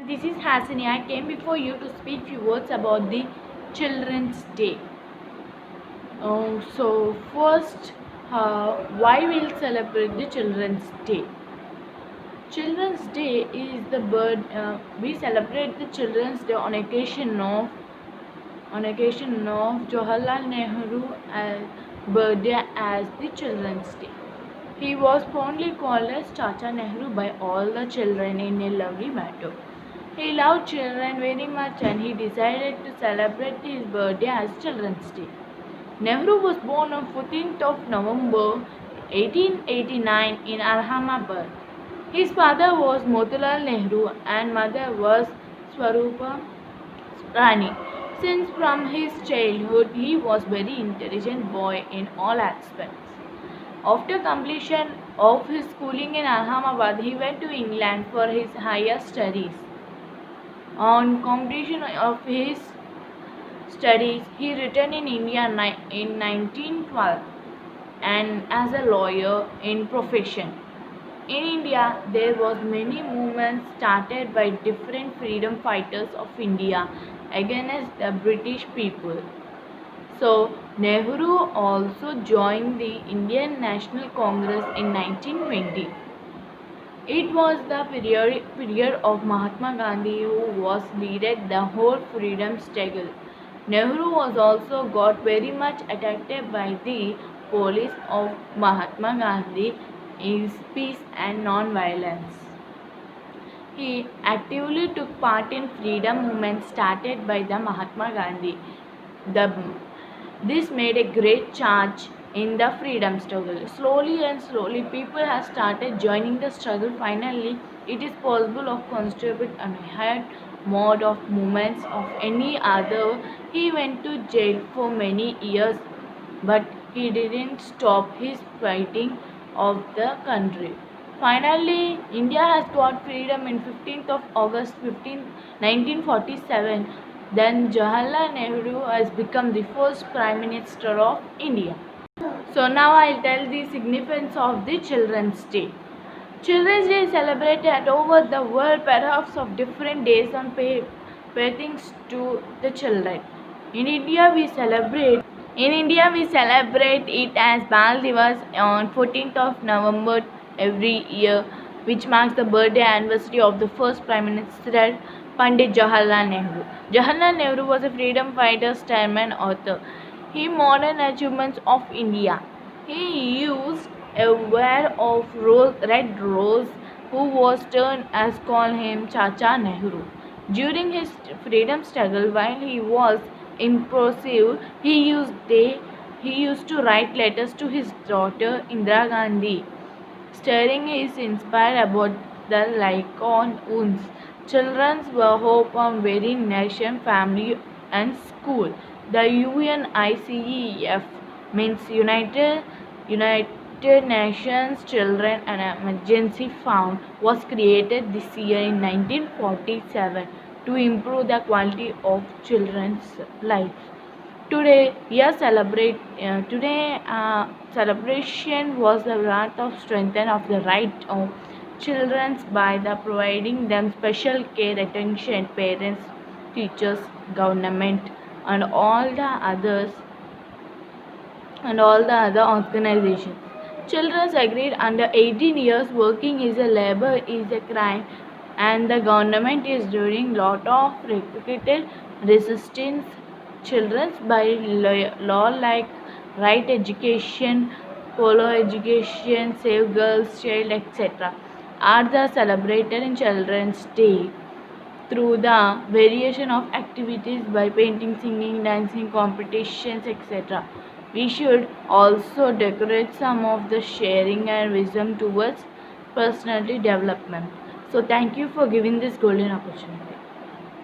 This is Hasini. I came before you to speak few words about the Children's Day. So first, why we'll celebrate the Children's Day? Children's Day is the we celebrate the Children's Day on occasion of Jawaharlal Nehru birthday as the Children's Day. He was fondly called as Chacha Nehru by all the children in a lovely manner. He loved children very much and he decided to celebrate his birthday as Children's Day. Nehru was born on 14th of November 1889 in Allahabad. His father was Motilal Nehru and mother was Swarupa Rani. Since from his childhood he was very intelligent boy in all aspects. After completion of his schooling in Allahabad, he went to England for his higher studies. On completion of his studies, he returned in India in 1912 and as a lawyer in profession. In India, there was many movements started by different freedom fighters of India against the British people. So, Nehru also joined the Indian National Congress in 1920. It was the period of Mahatma Gandhi who was leaded the whole freedom struggle. Nehru was also got very much attacked by the police of Mahatma Gandhi in peace and non-violence. He actively took part in freedom movement started by the Mahatma Gandhi. This made a great change in the freedom struggle. Slowly and slowly, people have started joining the struggle. Finally, it is possible of contribute and had mode of movements of any other. He went to jail for many years, but he didn't stop his fighting of the country. Finally, India has got freedom in 15th of August 1947. Then Jawaharlal Nehru has become the first Prime Minister of India. So now I'll tell the significance of the Children's Day. Children's Day is celebrated at over the world, perhaps of different days on things to the children. In India, we celebrate it as Bal Divas on 14th of November every year, which marks the birthday anniversary of the first Prime Minister Pandit Jawaharlal Nehru. Jawaharlal Nehru was a freedom fighter, statesman, author. He modern achievements of India. He used a wear of red rose, who was turned as called him Chacha Nehru. During his freedom struggle, while he was impulsive, he used to write letters to his daughter Indira Gandhi. Staring is inspired about the Lycon wounds. Children were hope of very nation, family, and school. The UNICEF means United Nations Children and Emergency Fund was created this year in 1947 to improve the quality of children's lives. Today, celebration was the right of strengthen of the right of children by the providing them special care, attention, parents, teachers, government, and all the other organizations. Children agreed under 18 years working is a labor is a crime, and the government is doing lot of repeated resistance children by law like right education, polo education, save girls, child, etc. are the celebrated in Children's Day through the variation of activities by painting, singing, dancing, competitions, etc. We should also decorate some of the sharing and wisdom towards personality development. So thank you for giving this golden opportunity.